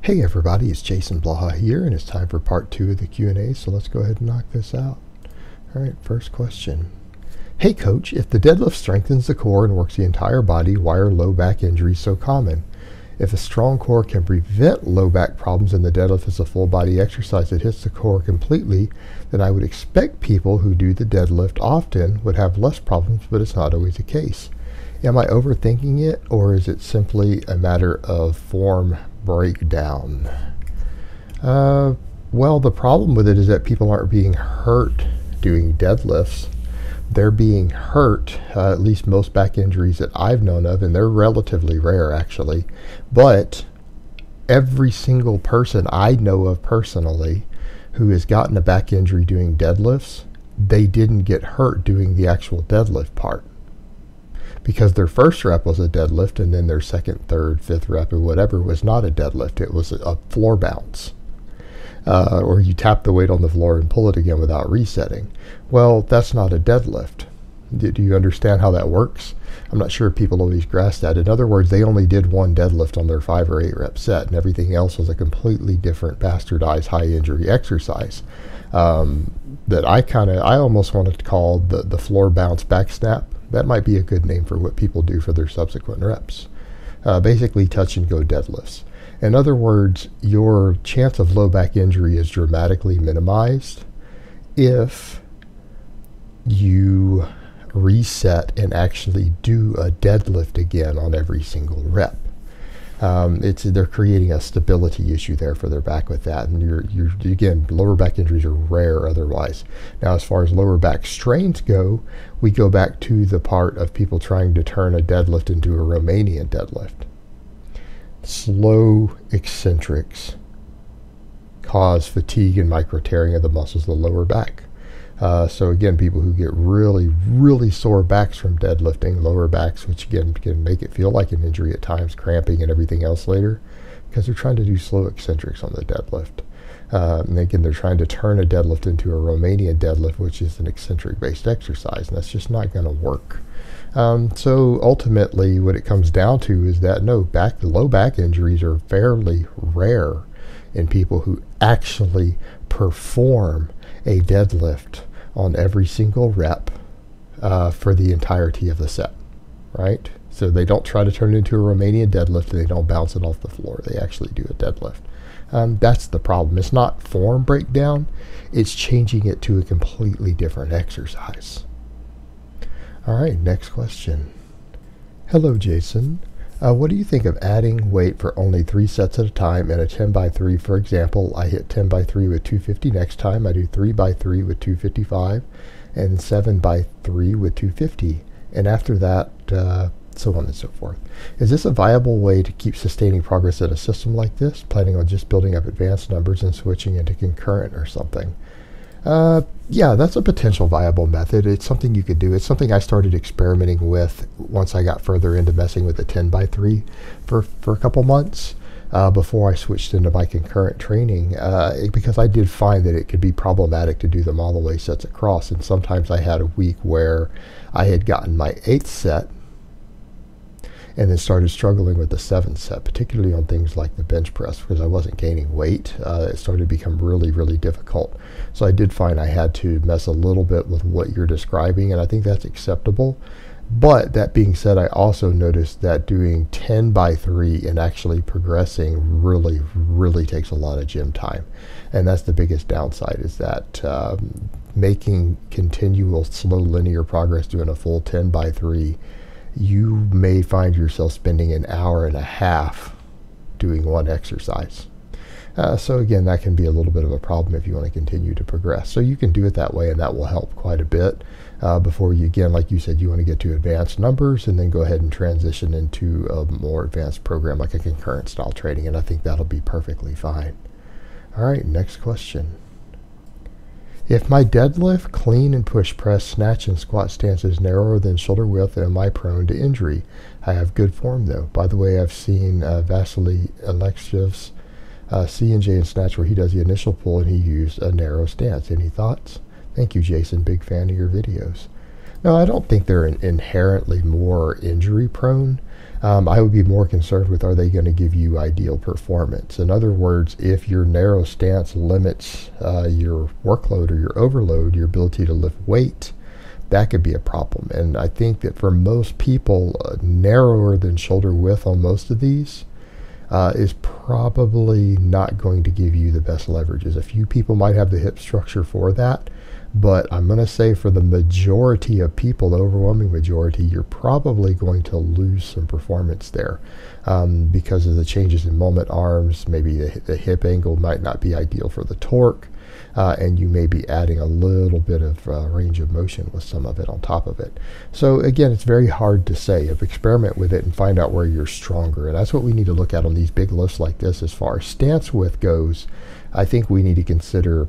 Hey everybody, it's Jason Blaha here, and it's time for part 2 of the Q&A, so let's go ahead and knock this out. Alright, first question. Hey coach, if the deadlift strengthens the core and works the entire body, why are low back injuries so common? If a strong core can prevent low back problems and the deadlift is a full body exercise that hits the core completely, then I would expect people who do the deadlift often would have less problems, but it's not always the case. Am I overthinking it, or is it simply a matter of form breakdown? Well, the problem with it is that people aren't being hurt doing deadlifts. They're being hurt, at least most back injuries that I've known of, and they're relatively rare actually, but every single person I know of personally who has gotten a back injury doing deadlifts, they didn't get hurt doing the actual deadlift part, because their first rep was a deadlift, and then their second, third, fifth rep or whatever was not a deadlift. It was a floor bounce, or you tap the weight on the floor and pull it again without resetting. Well, that's not a deadlift. Do you understand how that works? I'm not sure if people always grasp that. In other words, they only did one deadlift on their 5 or 8 rep set, and everything else was a completely different bastardized high injury exercise that I almost wanted to call the floor bounce back snap. That might be a good name for what people do for their subsequent reps. Basically touch and go deadlifts. In other words, your chance of low back injury is dramatically minimized if you reset and actually do a deadlift again on every single rep. They're creating a stability issue there for their back with that, and again, lower back injuries are rare otherwise. Now, as far as lower back strains go, we go back to the part of people trying to turn a deadlift into a Romanian deadlift. Slow eccentrics cause fatigue and micro tearing of the muscles of the lower back. So again, people who get really sore backs from deadlifting, lower backs, which again can make it feel like an injury at times, cramping and everything else later, because they're trying to do slow eccentrics on the deadlift. And again, they're trying to turn a deadlift into a Romanian deadlift, which is an eccentric based exercise, and that's just not going to work. So ultimately what it comes down to is that low back injuries are fairly rare in people who actually perform a deadlift on every single rep for the entirety of the set, right? So they don't try to turn it into a Romanian deadlift, and they don't bounce it off the floor. They actually do a deadlift. That's the problem. It's not form breakdown. It's changing it to a completely different exercise. All right, next question. Hello, Jason. What do you think of adding weight for only 3 sets at a time in a 10 by 3? For example, I hit 10 by 3 with 250. Next time I do 3 by 3 with 255 and 7 by 3 with 250. And after that, so on and so forth. Is this a viable way to keep sustaining progress in a system like this? Planning on just building up advanced numbers and switching into concurrent or something? Yeah, that's a potential viable method. It's something you could do. It's something I started experimenting with once I got further into messing with the 10 by 3 for a couple months before I switched into my concurrent training, because I did find that it could be problematic to do them all the way sets across, and sometimes I had a week where I had gotten my 8th set and then started struggling with the 7th set, particularly on things like the bench press, because I wasn't gaining weight. It started to become really difficult. So I did find I had to mess a little bit with what you're describing, and I think that's acceptable. But that being said, I also noticed that doing 10 by 3 and actually progressing really takes a lot of gym time. And that's the biggest downside, is that making continual slow linear progress doing a full 10 by 3, you may find yourself spending an hour and a half doing one exercise. So again, that can be a little bit of a problem if you want to continue to progress. So you can do it that way, and that will help quite a bit before you, again, like you said, you want to get to advanced numbers and then go ahead and transition into a more advanced program like a concurrent style training, and I think that'll be perfectly fine. All right, next question. If my deadlift, clean and push press, snatch and squat stance is narrower than shoulder width, am I prone to injury? I have good form though. By the way, I've seen Vasily Alexeev's C&J and snatch where he does the initial pull and he used a narrow stance. Any thoughts? Thank you, Jason. Big fan of your videos. No, I don't think they're inherently more injury prone. I would be more concerned with, are they going to give you ideal performance? In other words, if your narrow stance limits your workload or your overload, your ability to lift weight, that could be a problem. And I think that for most people, narrower than shoulder width on most of these is probably not going to give you the best leverages. A few people might have the hip structure for that, but I'm going to say for the majority of people, the overwhelming majority, you're probably going to lose some performance there because of the changes in moment arms. Maybe the hip angle might not be ideal for the torque, and you may be adding a little bit of range of motion with some of it on top of it. So again, it's very hard to say. Experiment with it and find out where you're stronger. And that's what we need to look at on these big lifts like this. As far as stance width goes, I think we need to consider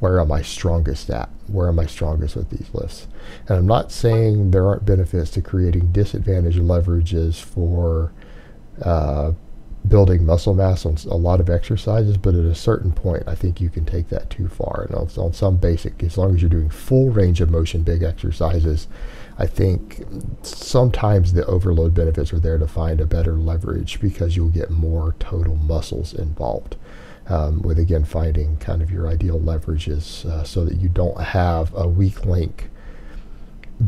where am I strongest at? Where am I strongest with these lifts? And I'm not saying there aren't benefits to creating disadvantage leverages for building muscle mass on a lot of exercises, but at a certain point, I think you can take that too far. And on some basic, as long as you're doing full range of motion, big exercises, I think sometimes the overload benefits are there to find a better leverage because you'll get more total muscles involved. With again finding kind of your ideal leverages so that you don't have a weak link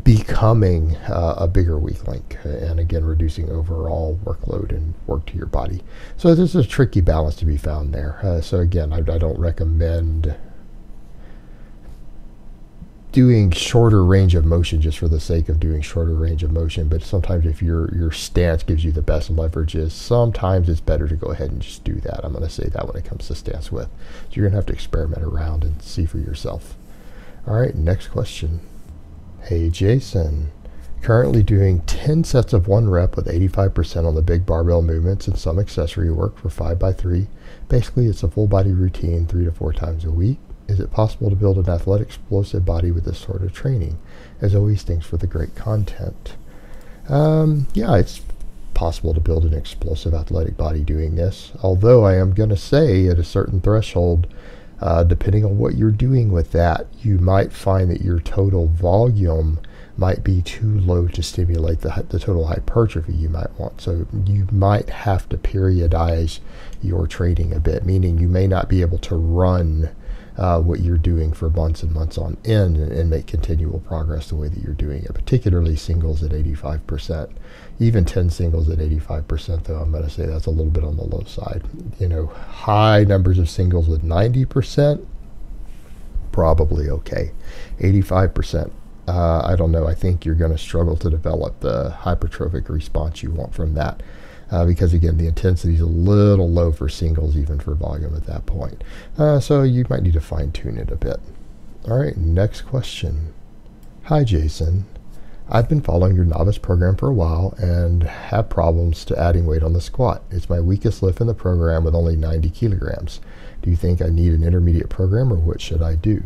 becoming a bigger weak link, and again reducing overall workload and work to your body. So there's a tricky balance to be found there. So again, I don't recommend doing shorter range of motion just for the sake of doing shorter range of motion, but sometimes if your stance gives you the best leverages, sometimes it's better to go ahead and just do that. I'm going to say that when it comes to stance width. So you're going to have to experiment around and see for yourself. All right, next question. Hey Jason, currently doing 10 sets of 1 rep with 85% on the big barbell movements and some accessory work for 5x3. Basically, it's a full body routine 3 to 4 times a week. Is it possible to build an athletic, explosive body with this sort of training? As always, thanks for the great content. Yeah, it's possible to build an explosive athletic body doing this. Although I am going to say at a certain threshold, depending on what you're doing with that, you might find that your total volume might be too low to stimulate the total hypertrophy you might want. So you might have to periodize your training a bit, meaning you may not be able to run what you're doing for months and months on end and make continual progress the way that you're doing it, particularly singles at 85%. Even 10 singles at 85%, though, I'm going to say that's a little bit on the low side. You know, high numbers of singles with 90%, probably okay. 85%, I don't know. I think you're going to struggle to develop the hypertrophic response you want from that. Because again, the intensity is a little low for singles, even for volume at that point. So you might need to fine tune it a bit. All right, next question. Hi Jason, I've been following your novice program for a while and have problems to adding weight on the squat. It's my weakest lift in the program with only 90 kilograms. Do you think I need an intermediate program, or what should I do?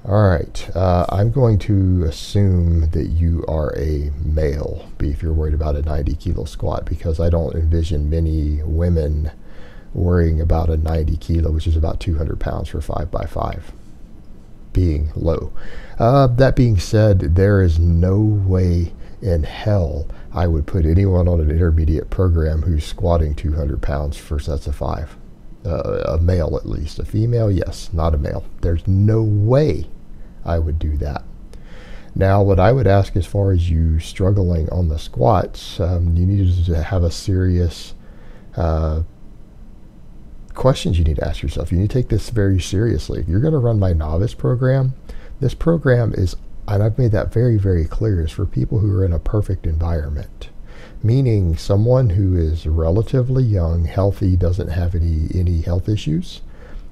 All right, I'm going to assume that you are a male, if you're worried about a 90 kilo squat, because I don't envision many women worrying about a 90 kilo, which is about 200 pounds for 5x5, being low. That being said, there is no way in hell I would put anyone on an intermediate program who's squatting 200 pounds for sets of 5. A male at least. A female, yes, not a male. There's no way I would do that. Now, what I would ask as far as you struggling on the squats, you need to have a serious questions you need to ask yourself. You need to take this very seriously. If you're going to run my novice program, this program is, and I've made that very, very clear, is for people who are in a perfect environment. Meaning someone who is relatively young, healthy, doesn't have any health issues,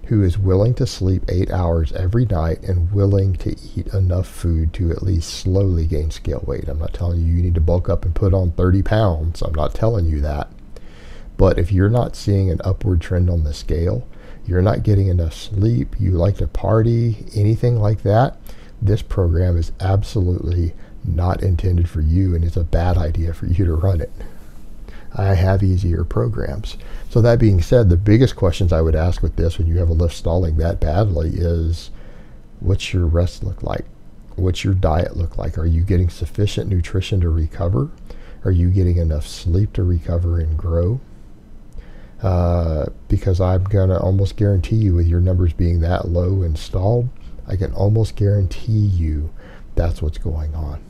who is willing to sleep 8 hours every night and willing to eat enough food to at least slowly gain scale weight. I'm not telling you need to bulk up and put on 30 pounds. I'm not telling you that. But if you're not seeing an upward trend on the scale, you're not getting enough sleep, you like to party, anything like that, this program is absolutely not intended for you, and it's a bad idea for you to run it. I have easier programs. So that being said, the biggest questions I would ask with this when you have a lift stalling that badly is, what's your rest look like? What's your diet look like? Are you getting sufficient nutrition to recover? Are you getting enough sleep to recover and grow? Because I'm going to almost guarantee you, with your numbers being that low and stalled, I can almost guarantee you that's what's going on.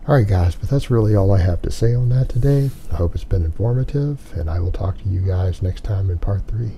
Alright guys, but that's really all I have to say on that today. I hope it's been informative, and I will talk to you guys next time in part 3.